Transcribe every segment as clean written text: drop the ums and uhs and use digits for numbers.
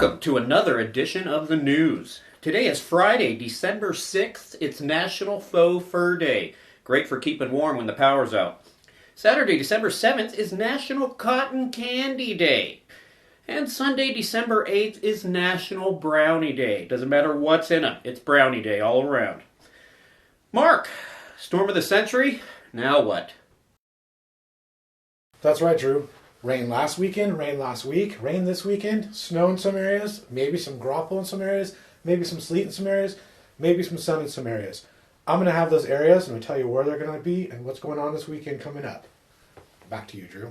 Welcome to another edition of the news. Today is Friday, December 6th. It's National Faux Fur Day. Great for keeping warm when the power's out. Saturday, December 7th is National Cotton Candy Day. And Sunday, December 8th is National Brownie Day. Doesn't matter what's in it, it's Brownie Day all around. Mark, storm of the century? Now what? That's right, Drew. Rain last weekend, rain last week, rain this weekend, snow in some areas, maybe some grapple in some areas, maybe some sleet in some areas, maybe some sun in some areas. I'm going to have those areas and I'll tell you where they're going to be and what's going on this weekend coming up. Back to you, Drew.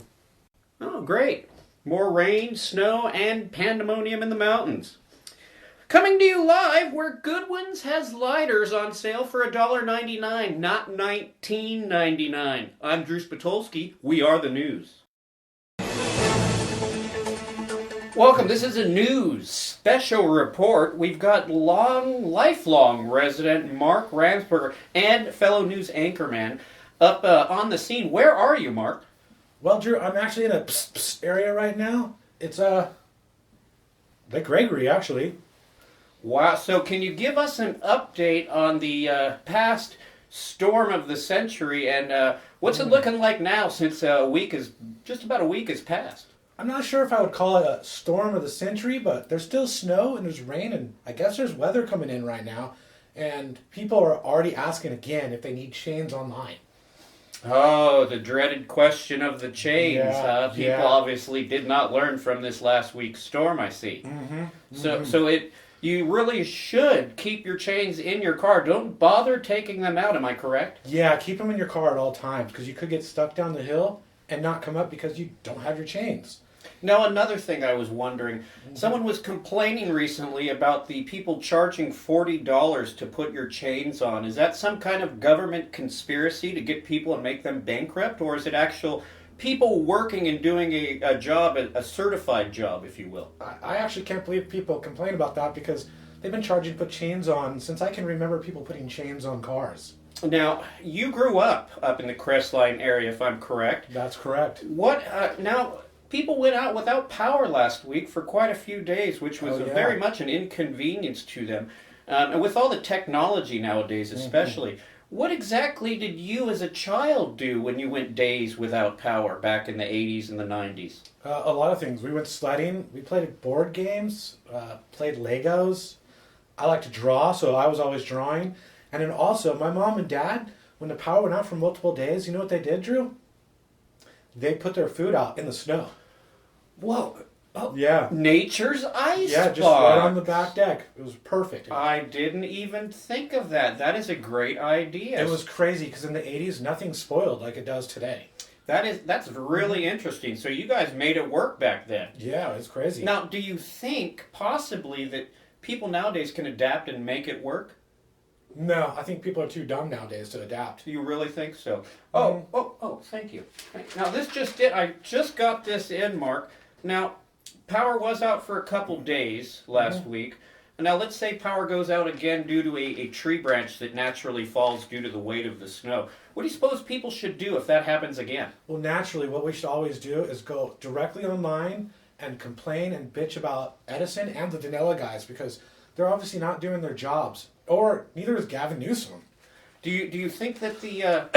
Oh, great. More rain, snow, and pandemonium in the mountains. Coming to you live where Goodwin's has lighters on sale for $1.99, not $19.99. I'm Drew Spatolsky. We are the news. Welcome. This is a news special report. We've got lifelong resident Mark Ramsberger and fellow news anchorman up on the scene. Where are you, Mark? Well, Drew, I'm actually in a area right now. It's Lake Gregory, actually. Wow. So can you give us an update on the past storm of the century and what's it looking like now since just about a week has passed? I'm not sure if I would call it a storm of the century, but there's still snow and there's rain and I guess there's weather coming in right now. And people are already asking again if they need chains online. Oh, the dreaded question of the chains. Yeah, People obviously did not learn from this last week's storm, I see. You really should keep your chains in your car. Don't bother taking them out, am I correct? Yeah, keep them in your car at all times because you could get stuck down the hill and not come up because you don't have your chains. Now, another thing I was wondering, someone was complaining recently about the people charging $40 to put your chains on. Is that some kind of government conspiracy to get people and make them bankrupt, or is it actual people working and doing a job, a certified job, if you will? I actually can't believe people complain about that because they've been charging to put chains on since I can remember people putting chains on cars. Now, you grew up in the Crestline area, if I'm correct. That's correct. Now, people went out without power last week for quite a few days, which was very much an inconvenience to them. And with all the technology nowadays, especially, what exactly did you as a child do when you went days without power back in the 80s and the 90s? A lot of things. We went sledding. We played board games, played Legos. I like to draw, so I was always drawing. And then also, my mom and dad, when the power went out for multiple days, you know what they did, Drew? They put their food out in the snow. Whoa. Oh, yeah. Nature's ice Yeah, just box. right on the back deck. It was perfect. I didn't even think of that. That is a great idea. It was crazy because in the 80s, nothing spoiled like it does today. That's really interesting. So you guys made it work back then. Yeah, it's crazy. Now, do you think possibly that people nowadays can adapt and make it work? No, I think people are too dumb nowadays to adapt. Do you really think so? Oh, thank you. Now, I just got this in, Mark. Now, power was out for a couple days last week. Now, let's say power goes out again due to a tree branch that naturally falls due to the weight of the snow. What do you suppose people should do if that happens again? Well, naturally, what we should always do is go directly online and complain and bitch about Edison and the Vanilla guys because they're obviously not doing their jobs. Or neither is Gavin Newsom. Do you think that the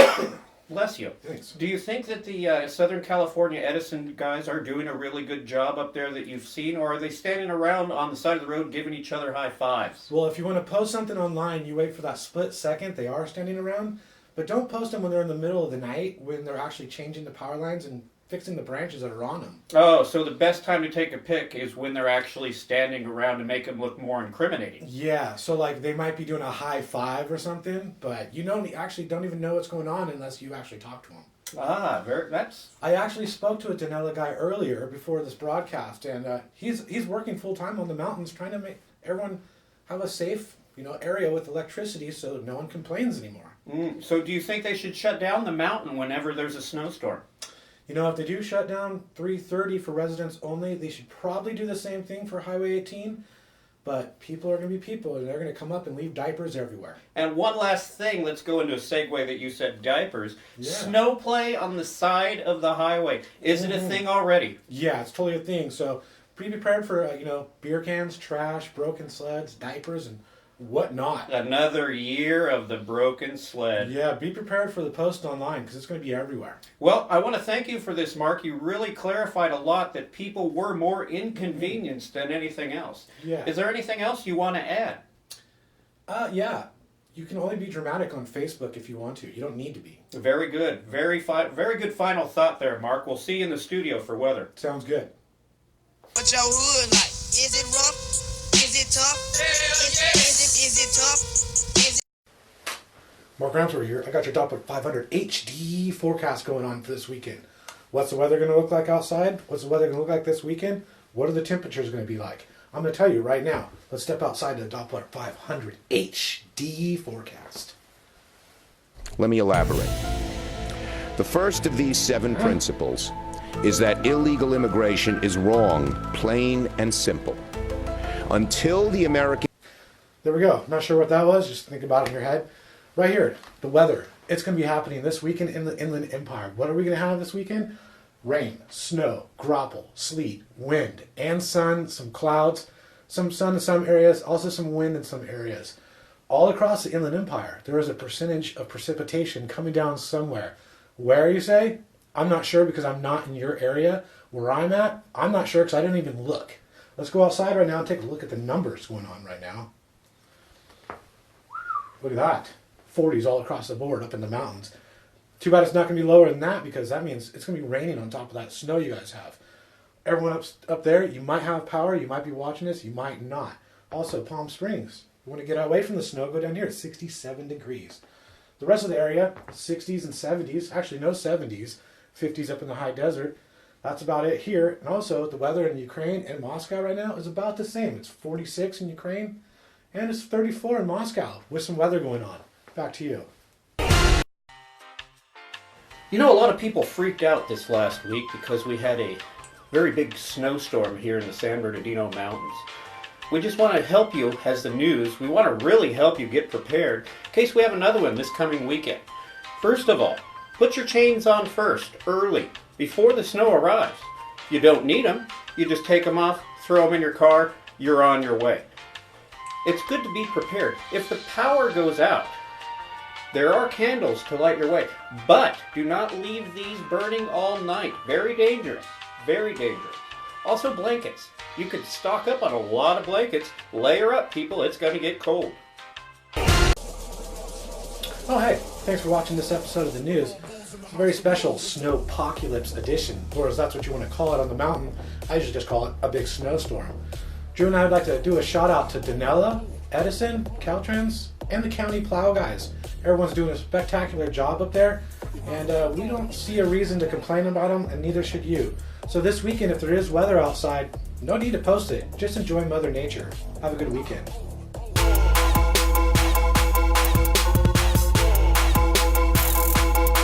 bless you? Thanks. Do you think that the Southern California Edison guys are doing a really good job up there that you've seen, or are they standing around on the side of the road giving each other high fives? Well, if you want to post something online, you wait for that split second they are standing around, but don't post them when they're in the middle of the night when they're actually changing the power lines and fixing the branches that are on them. Oh, so the best time to take a pic is when they're actually standing around to make them look more incriminating. Yeah, so like they might be doing a high five or something, but you actually don't even know what's going on unless you actually talk to them. I actually spoke to a Denella guy earlier before this broadcast, and he's working full time on the mountains trying to make everyone have a safe area with electricity so no one complains anymore. So do you think they should shut down the mountain whenever there's a snowstorm? If they do shut down 330 for residents only, they should probably do the same thing for Highway 18. But people are going to be people, and they're going to come up and leave diapers everywhere. And one last thing, let's go into a segue that you said diapers. Yeah. Snow play on the side of the highway. Is it a thing already? Yeah, it's totally a thing. So be prepared for beer cans, trash, broken sleds, diapers, and whatnot. Another year of the broken sled. Yeah, be prepared for the post online because it's going to be everywhere. Well, I want to thank you for this, Mark. You really clarified a lot that people were more inconvenienced than anything else. Yeah. Is there anything else you want to add? Yeah. You can only be dramatic on Facebook if you want to. You don't need to be. Very good. Very good final thought there, Mark. We'll see you in the studio for weather. Sounds good. What your hood like? Is it rough? Is it tough? Is it tough? Is it... Mark Ramsford here. I got your Doppler 500 HD forecast going on for this weekend. What's the weather going to look like outside? What's the weather going to look like this weekend? What are the temperatures going to be like? I'm going to tell you right now. Let's step outside the Doppler 500 HD forecast. Let me elaborate. The first of these 7 principles is that illegal immigration is wrong, plain and simple. Until the American... There we go. Not sure what that was. Just think about it in your head. Right here, the weather. It's going to be happening this weekend in the Inland Empire. What are we going to have this weekend? Rain, snow, graupel, sleet, wind, and sun, some clouds, some sun in some areas, also some wind in some areas. All across the Inland Empire, there is a percentage of precipitation coming down somewhere. Where, you say? I'm not sure because I'm not in your area. Where I'm at, I'm not sure because I didn't even look. Let's go outside right now and take a look at the numbers going on right now. Look at that. 40s all across the board up in the mountains. Too bad it's not going to be lower than that because that means it's going to be raining on top of that snow you guys have. Everyone up there, you might have power, you might be watching this, you might not. Also, Palm Springs. You want to get away from the snow, go down here. It's 67 degrees. The rest of the area, 60s and 70s. Actually, no 70s. 50s up in the high desert. That's about it here. And also, the weather in Ukraine and Moscow right now is about the same. It's 46 in Ukraine, and it's 34 in Moscow with some weather going on. Back to you. You know, a lot of people freaked out this last week because we had a very big snowstorm here in the San Bernardino Mountains. We just want to help you as the news. We want to really help you get prepared in case we have another one this coming weekend. First of all, put your chains on first, early, before the snow arrives. If you don't need them, you just take them off, throw them in your car, you're on your way. It's good to be prepared. If the power goes out, there are candles to light your way, but do not leave these burning all night. Very dangerous, very dangerous. Also blankets. You could stock up on a lot of blankets. Layer up, people. It's going to get cold. Oh, hey. Thanks for watching this episode of the news. It's a very special snowpocalypse edition, or as that's what you want to call it on the mountain. I usually just call it a big snowstorm. Drew and I would like to do a shout out to Danella, Edison, Caltrans, and the county plow guys. Everyone's doing a spectacular job up there, and we don't see a reason to complain about them, and neither should you. So this weekend, if there is weather outside, no need to post it. Just enjoy Mother Nature. Have a good weekend.